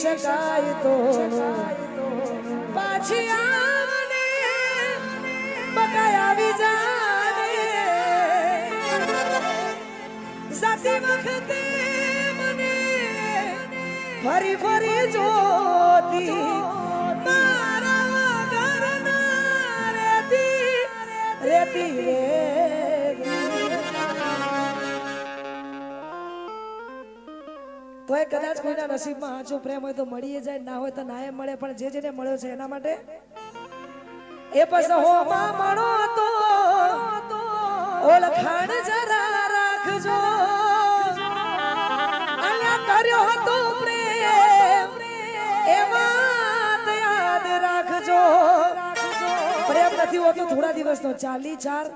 શકાય તો પાછી આવને બકાય આવી જાને જાતી વખતે મને ફરી ફરી જોતી મારા ઘરના રેતી રેતી રે તો એ કદાચ કોઈના નસીબમાં આછો પ્રેમ હોય તો મળીએ જાય, ના હોય તો નાય મળે, પણ જે જેને મળ્યો છે એના માટે એ પછી હો માં મળો તો ઓળખાણ જરા રાખજો, અલ્યા કર્યો હતો પ્રેમ એ વાત યાદ રાખજો. પ્રેમ નથી હોતો થોડા દિવસનો, 44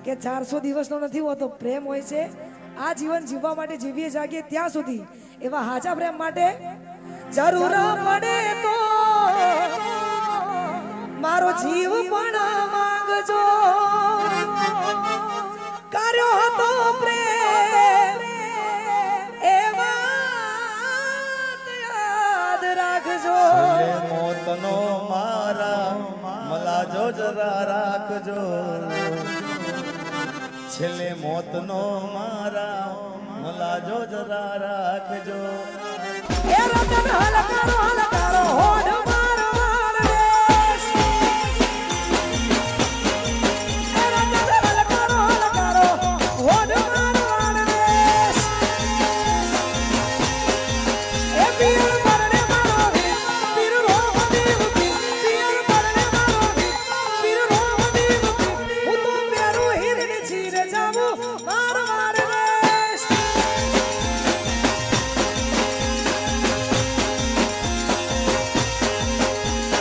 કે 400 દિવસનો નથી હોતો. પ્રેમ હોય છે આ જીવન જીવવા માટે, જીવીએ જાગીએ ત્યાં સુધી. એવા હાચા પ્રેમ માટે જરૂર પડે તો મારો જીવ પણ માંગજો. કર્યો હતો પ્રેમ એ વાત યાદ રાખજો. મોતનો મારા મલાજો જરા રાખજો, છેલ્લે મોતનો મારા મલાજો જરા રાખજો. એ રતન હલકારો હલકારો હોડ માર માર દેશ, એ રતન હલકારો હલકારો હોડ માર માર દેશ. એ પીર પરણે મારો પીર રોમ દીવતી, પીર પરણે મારો પીર રોમ દીવતી, હું તો પેરું હિરણી છીરે જાવું માર માર દેશ.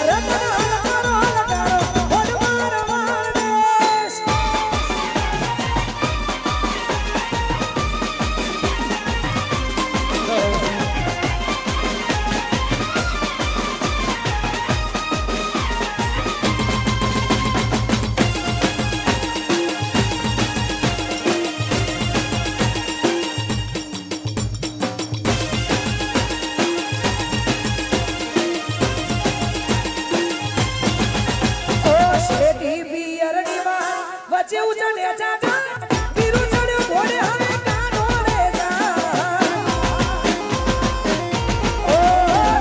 રતન હલકારો હલકારો હોડ માર માર દેશ. ઓ શેઠી પિયરની માં વચ્ચે ઉચડે ચાચા, પીરું ચડ્યો ઘોડે હવે કાનો રે જા. ઓ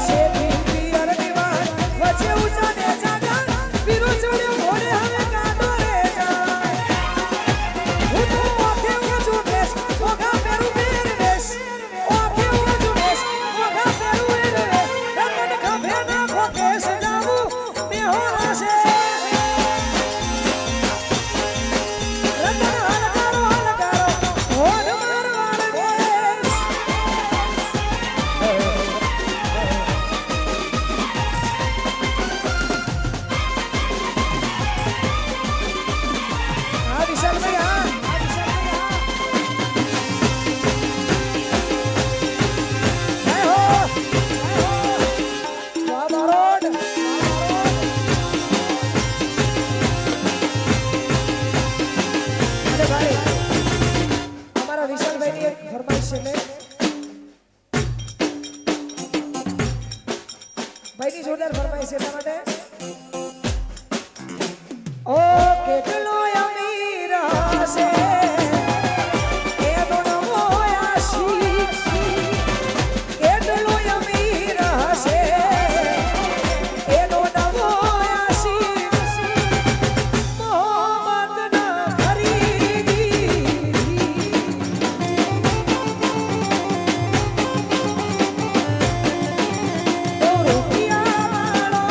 શેઠી પિયરની માં વચ્ચે ઉચડે ચાચા, પીરું ચડ્યો ઘોડે હવે કાનો રે જા. હું તો ઓખે ઓછું બેસ, ઓખા પેરું બેર બેસ, ઓખે ઓછું બેસ, ઓખા પેરું બેર બેસ. રતન ખભે નાખો કેસ જાવું બેહો હશે. રતન હલકારો હલકારો હોડ માર માર દેશ. હા વિશાલભાઈ, હા જય હો, વાહ બારોટ. અરે ભાઈ, અમારા વિશાલભાઈની એક ફરમાઈશ છે. ભાઈની જોરદાર ફરમાઈશ છે એટલા માટે. ઓ કેટલો અમીર હશે એ તો નમો આશીષ, કેટલો અમીર હશે એ તો નમો આશીષ. મોહબ્બત ના ખરીદી તો રૂપિયા વાળો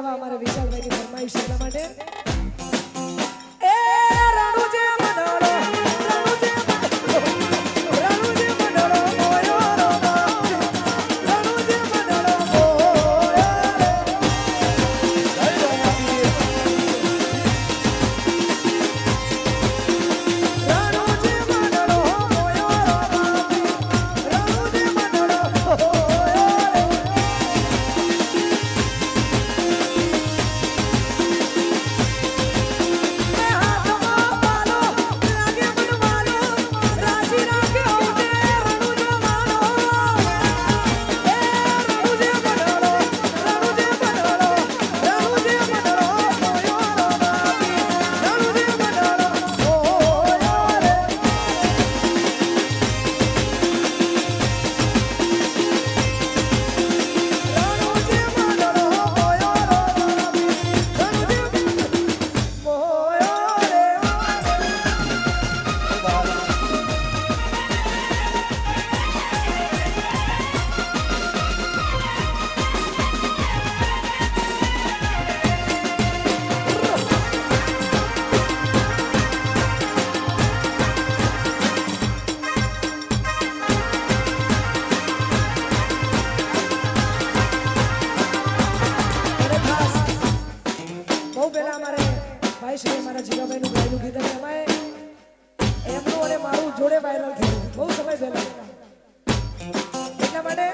એવા અમારે વિશાલભાઈની ફરમાઈશ એટલા માટે એ રણુજે મંડળો રણુજે મંડળો રણુજે મંડળો મોયો રણુજે મંડળો મારા જીગાભાઈનું ગાયનું ગીત હતું એમાં એમનું અને મારું જોડે વાયરલ થયું બહુ સમય પહેલા એટલા માટે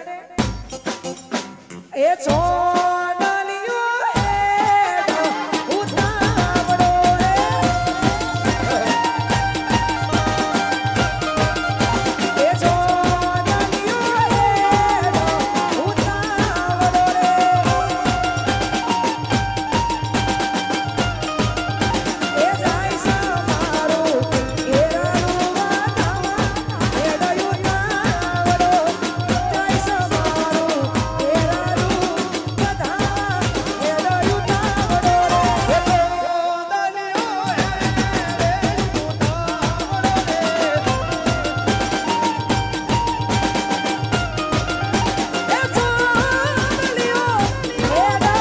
એ સોનલિયો હેડો ઉતાવળો રે એ સોનલિયો હેડો ઉતાવળો રે એ જાય સમારો એરાનું વાતાવા હેડો ઉતાવળો જાય સમારો એરાનું બધા હેડો ઉતાવળો રે એ સોનલિયો હેડો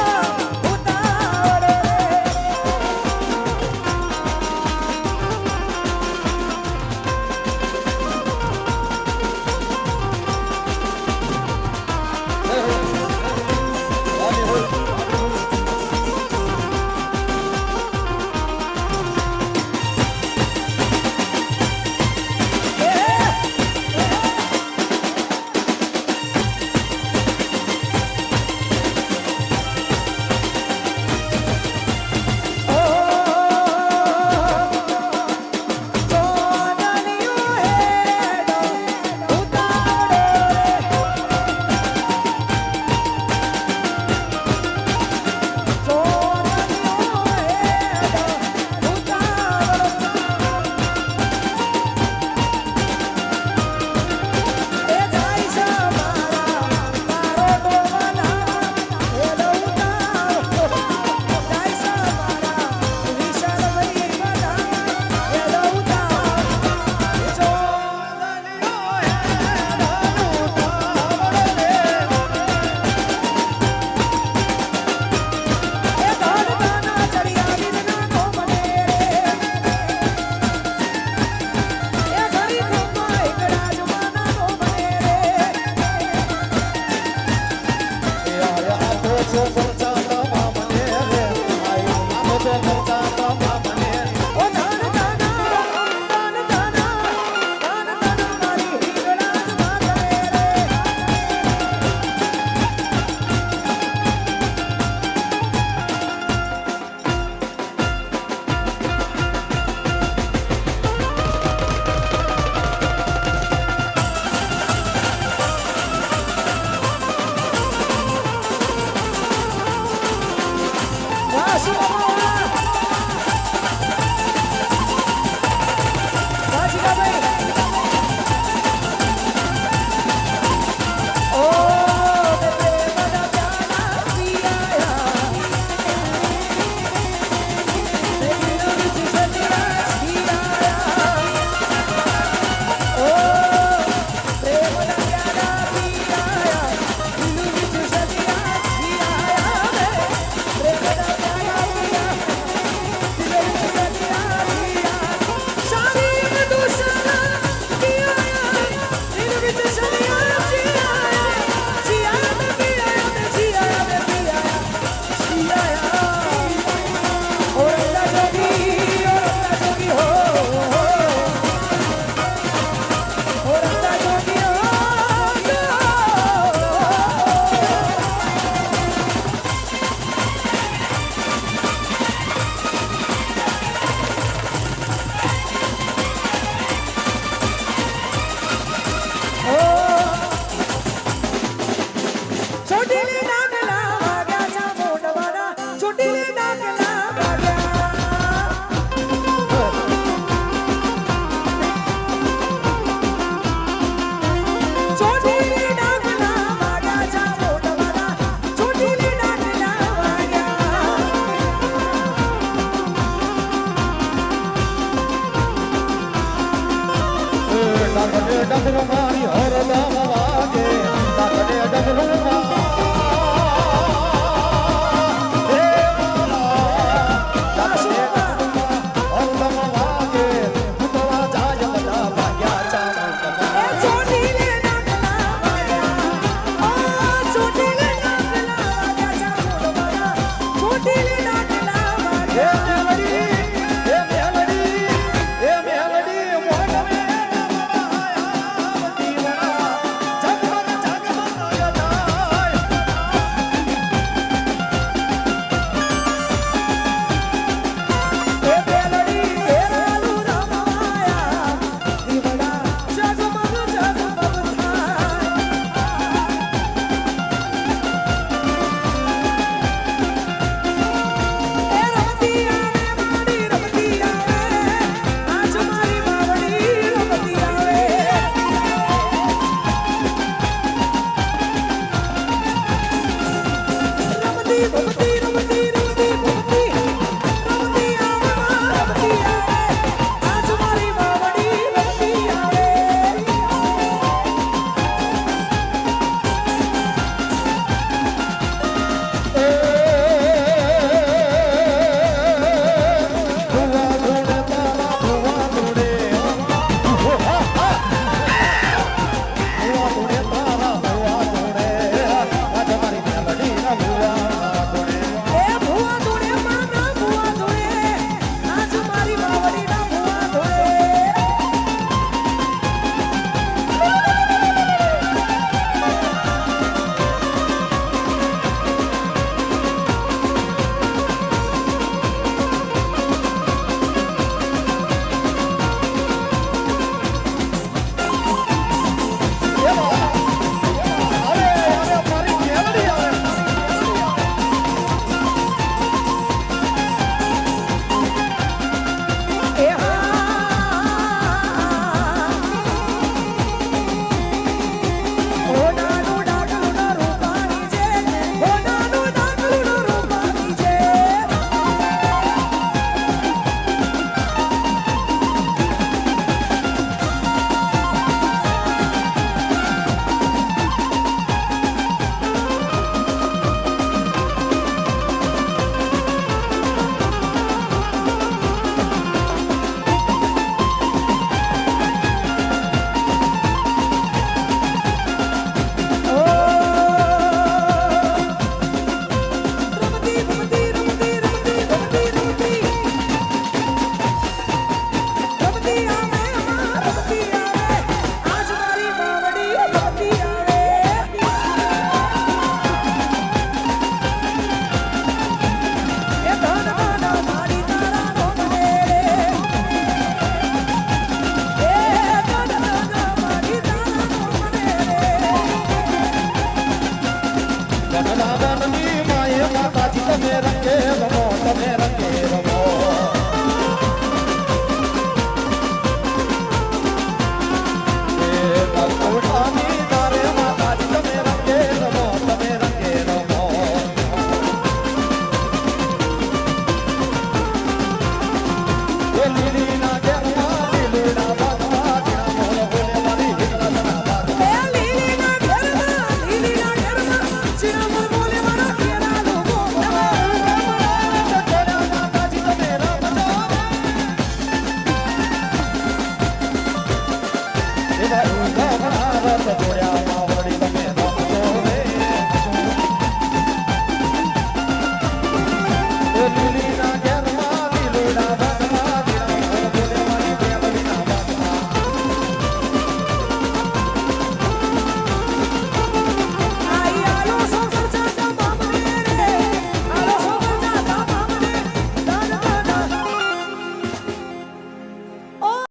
રમતી રમતી રમતી રમતી રમતી રમતી આવે રમતી આવે આજ મારી માવડી રમતી આવે એ ભુવા ધૂળે માના ભુવા ધૂળે આજ મારી માવડીના ભુવા ધૂળે એ ઓ નાનું ડાકલું રૂપાની છે ઓ નાનું ડાકલું રૂપાની છે રમતી રમતી રમતી રમતી રમતી રમતી રમતી આવે રમતી આવે આજ મારી માવડી રમતી આવે એ ધન માના મારી તારા રોમડે એ ધન માના મારી તારા રોમડે તમે રંગે રમો તમે રંગે રમો